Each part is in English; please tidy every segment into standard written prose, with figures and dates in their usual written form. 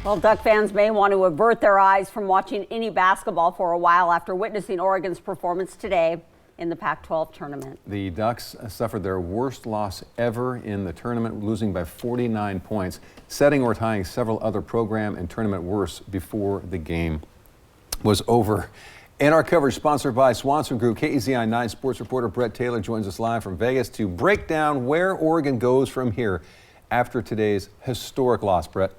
Well, Duck fans may want to avert their eyes from watching any basketball for a while after witnessing Oregon's performance today in the Pac-12 tournament. The Ducks suffered their worst loss ever in the tournament, losing by 49 points, setting or tying several other program and tournament worsts before the game was over. And our coverage sponsored by Swanson Group. KEZI 9 sports reporter Brett Taylor joins us live from Vegas to break down where Oregon goes from here after today's historic loss. Brett.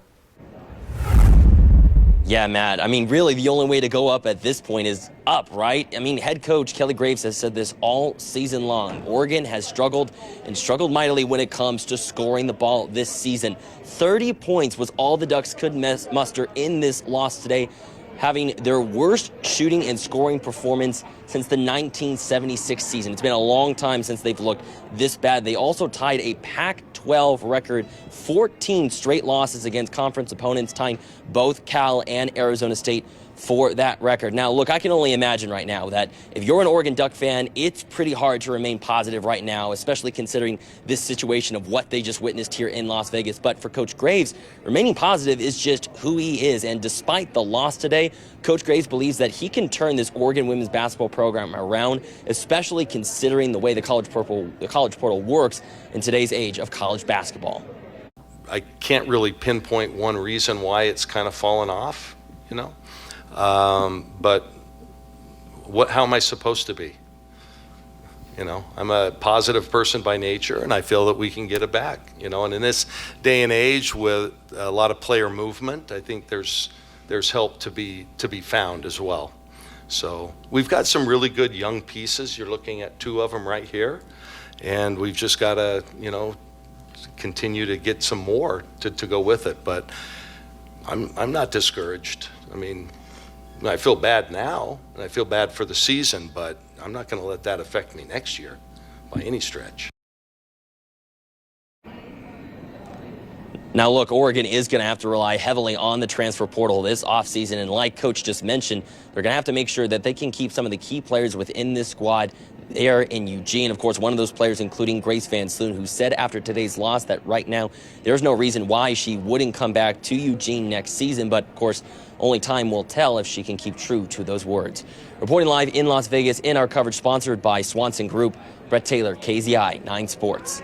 Yeah, Matt. I mean, really, the only way to go up at this point is up, right? I mean, head coach Kelly Graves has said this all season long. Oregon has struggled and struggled mightily when it comes to scoring the ball this season. 30 points was all the Ducks could muster in this loss today, having their worst shooting and scoring performance since the 1976 season. It's been a long time since they've looked this bad. They also tied a Pac-12 record, 14 straight losses against conference opponents, tying both Cal and Arizona State for that record. Now, look, I can only imagine right now that if you're an Oregon Duck fan, it's pretty hard to remain positive right now, especially considering this situation of what they just witnessed here in Las Vegas. But for Coach Graves, remaining positive is just who he is. And despite the loss today, Coach Graves believes that he can turn this Oregon women's basketball program around, especially considering the way the college portal works in today's age of college basketball. I can't really pinpoint one reason why it's kind of fallen off, you know. But how am I supposed to be? You know, I'm a positive person by nature, and I feel that we can get it back, you know. And in this day and age with a lot of player movement, I think there's help to be found as well. So we've got some really good young pieces. You're looking at two of them right here, and we've just got to, you know, continue to get some more to go with it. But I'm not discouraged. I mean, I feel bad now, and I feel bad for the season, but I'm not going to let that affect me next year by any stretch. Now, look, Oregon is going to have to rely heavily on the transfer portal this offseason, and like Coach just mentioned, they're going to have to make sure that they can keep some of the key players within this squad there in Eugene. Of course, one of those players including Grace Van Sloon, who said after today's loss that right now there's no reason why she wouldn't come back to Eugene next season, but of course, only time will tell if she can keep true to those words. Reporting live in Las Vegas in our coverage sponsored by Swanson Group, Brett Taylor, KZI 9 Sports.